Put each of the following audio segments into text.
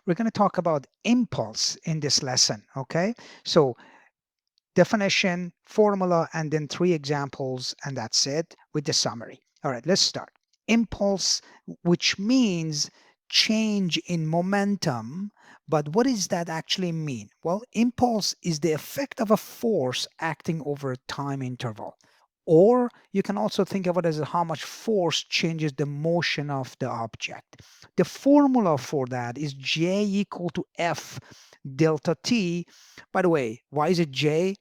we're going to talk about impulse in this lesson, okay? So definition, formula, and then 3 examples, and that's it with the summary. All right, let's start. Impulse, which means change in momentum. But what does that actually mean? Well, impulse is the effect of a force acting over a time interval. Or you can also think of it as how much force changes the motion of the object. The formula for that is J equal to F delta T. By the way, why is it J?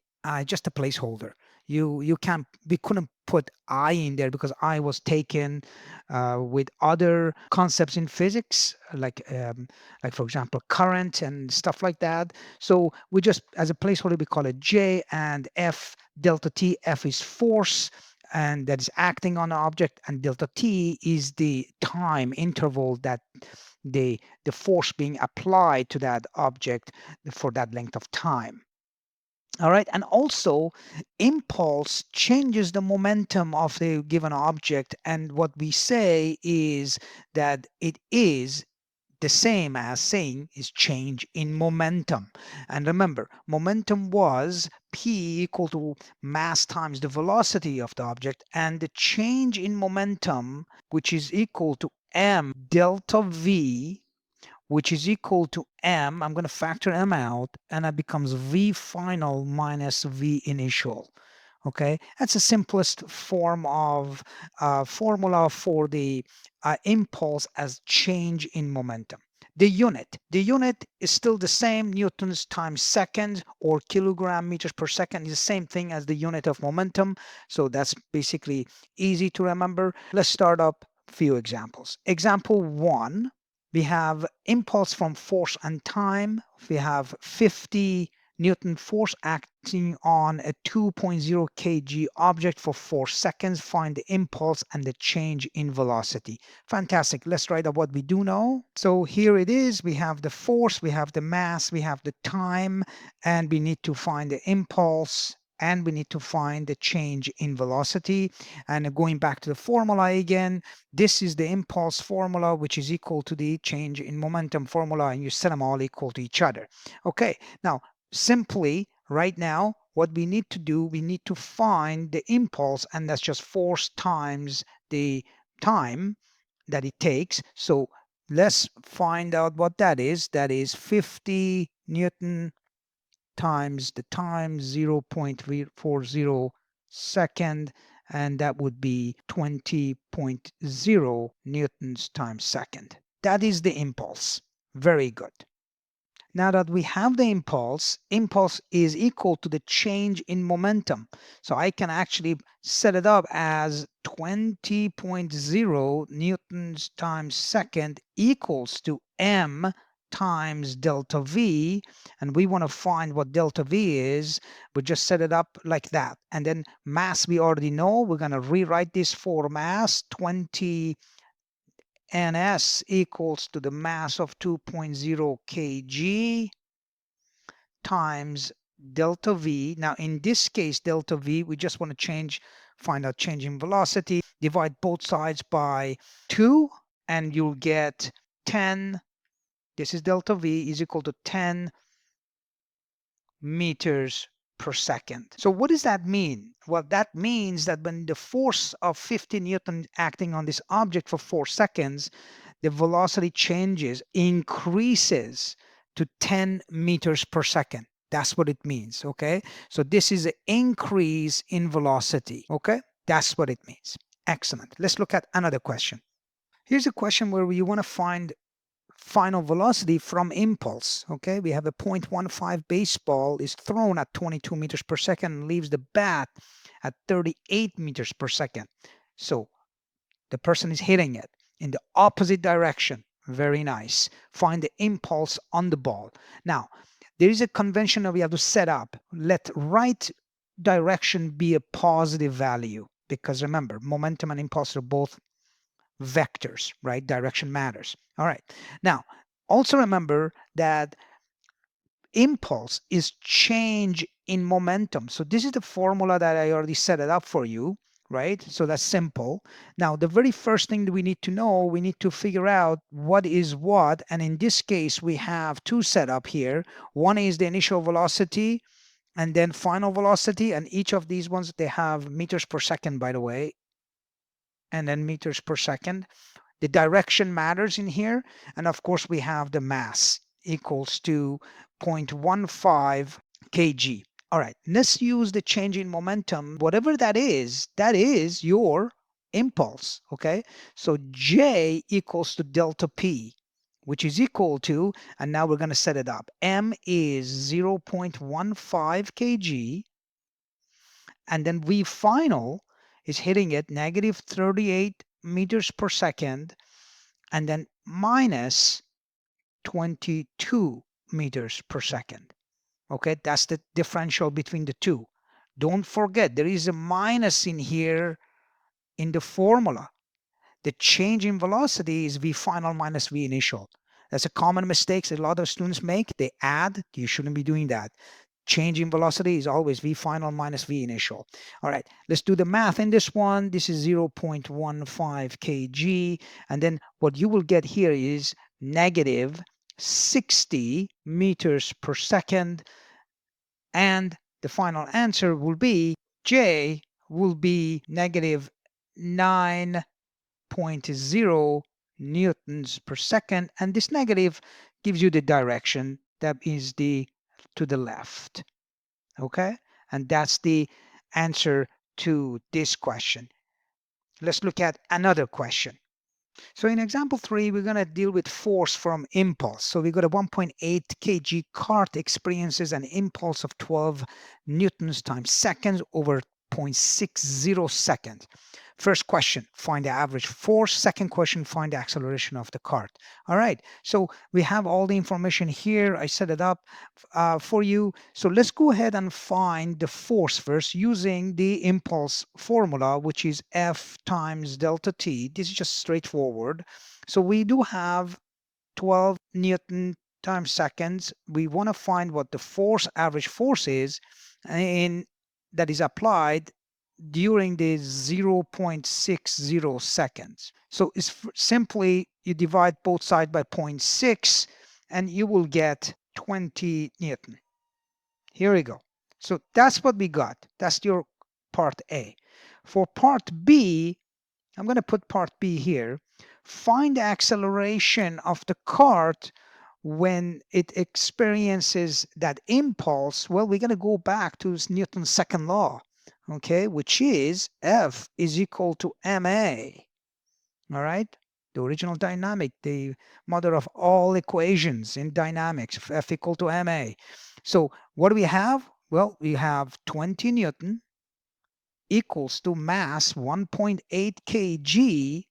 Just a placeholder. You can't, we couldn't put I in there because I was taken with other concepts in physics, like for example current and stuff like that. So we just, as a placeholder, we call it J, and F delta T. F is force, and that is acting on an object, and delta T is the time interval that the force being applied to that object for that length of time. All right, and also impulse changes the momentum of the given object, and what we say is that it is the same as saying is change in momentum. And remember, momentum was p equal to mass times the velocity of the object, and the change in momentum, which is equal to m delta v, which is equal to m. I'm going to factor m out, and that becomes v final minus v initial. Okay, that's the simplest form of formula for the impulse as change in momentum. The unit is still the same. Newtons times seconds or kilogram meters per second is the same thing as the unit of momentum. So that's basically easy to remember. Let's start up a few examples. Example 1, we have impulse from force and time. We have 50 Newton force acting on a 2.0 kg object for 4 seconds. Find the impulse and the change in velocity. Fantastic. Let's write up what we do know. So here it is. We have the force, we have the mass, we have the time, and we need to find the impulse, and we need to find the change in velocity. And going back to the formula again, this is the impulse formula, which is equal to the change in momentum formula, and you set them all equal to each other. Okay, now simply right now, what we need to do, we need to find the impulse, and that's just force times the time that it takes. So let's find out what that is. That is 50 Newton times the time, 0.40 second, and that would be 20.0 newtons times second. That is the impulse. Very good. Now that we have the impulse is equal to the change in momentum. So I can actually set it up as 20.0 newtons times second equals to m times delta v, and we want to find what delta v is. We just set it up like that, and then mass we already know. We're going to rewrite this for mass. 20 ns equals to the mass of 2.0 kg times delta v. Now in this case, delta v, we just want to find out change in velocity. Divide both sides by 2, and you'll get 10. This is delta v is equal to 10 meters per second. So what does that mean? Well, that means that when the force of 50 Newton acting on this object for 4 seconds, the velocity increases to 10 meters per second. That's what it means, okay? So this is an increase in velocity, okay? That's what it means. Excellent. Let's look at another question. Here's a question where you want to find final velocity from impulse. Okay, we have a .15 baseball is thrown at 22 meters per second and leaves the bat at 38 meters per second. So the person is hitting it in the opposite direction. Very nice. Find the impulse on the ball. Now, there is a convention that we have to set up. Let right direction be a positive value, because remember, momentum and impulse are both vectors, right? Direction matters. All right. Now, also remember that impulse is change in momentum. So this is the formula that I already set it up for you. right? So that's simple. Now, the very first thing that we need to know, we need to figure out what is what. And in this case, we have two set up here. One is the initial velocity and then final velocity. And each of these ones, they have meters per second, by the way, and then meters per second. The direction matters in here. And of course, we have the mass equals to 0.15 kg. All right, let's use the change in momentum. Whatever that is your impulse, okay? So J equals to delta P, which is equal to, and now we're going to set it up. M is 0.15 kg, and then V final is hitting it negative 38 meters per second, and then minus 22 meters per second. Okay, that's the differential between the two. Don't forget, there is a minus in here in the formula. The change in velocity is V final minus V initial. That's a common mistake that a lot of students make. They add. You shouldn't be doing that. Change in velocity is always V final minus V initial. All right, let's do the math in this one. This is 0.15 kg. And then what you will get here is negative 60 meters per second. And the final answer will be J will be negative 9.0 newtons per second. And this negative gives you the direction that is to the left. Okay? And that's the answer to this question. Let's look at another question. So in example 3, we're going to deal with force from impulse. So we got a 1.8 kg cart experiences an impulse of 12 newtons times seconds over 0.60 seconds. First question, find the average force. Second question, find the acceleration of the cart. All right, so we have all the information here. I set it up for you. So let's go ahead and find the force first using the impulse formula, which is F times delta T. This is just straightforward. So we do have 12 Newton times seconds. We want to find what the force, average force is in that is applied during the 0.60 seconds. So it's simply you divide both sides by 0.6 and you will get 20 Newton. Here we go. So that's what we got. That's your part A. For part B, I'm going to put part B here. Find the acceleration of the cart when it experiences that impulse. Well, we're going to go back to Newton's second law, okay, which is F is equal to ma. All right, the original dynamic, the mother of all equations in dynamics, F equal to ma. So what do we have? Well, we have 20 Newton equals to mass 1.8 kg,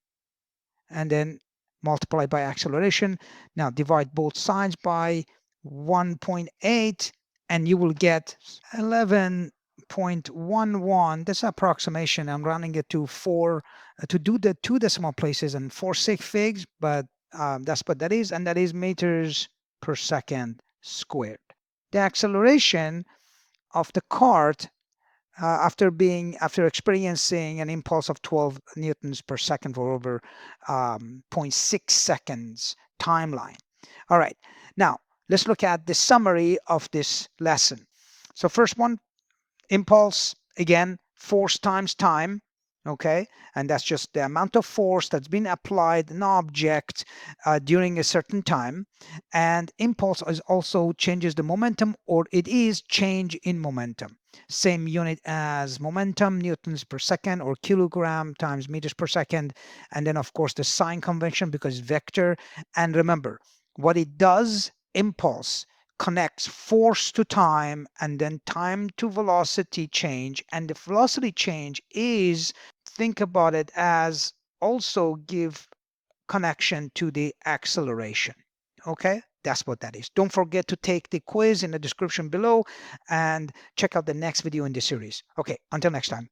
and then multiply by acceleration. Now divide both sides by 1.8 and you will get 11.11. That's approximation. I'm rounding it to 4 to do the 2 decimal places and 4 sig figs, but that's what that is, and that is meters per second squared. The acceleration of the cart after experiencing an impulse of 12 newtons per second for over 0.6 seconds timeline. All right, now let's look at the summary of this lesson. So first one, impulse, again, force times time. Okay, and that's just the amount of force that's been applied an object during a certain time. And impulse is also changes the momentum, or it is change in momentum. Same unit as momentum, newtons per second, or kilogram times meters per second. And then of course the sign convention because vector. And remember what it does, impulse connects force to time and then time to velocity change. And the velocity change is, think about it as also give connection to the acceleration. Okay, that's what that is. Don't forget to take the quiz in the description below and check out the next video in this series. Okay, until next time.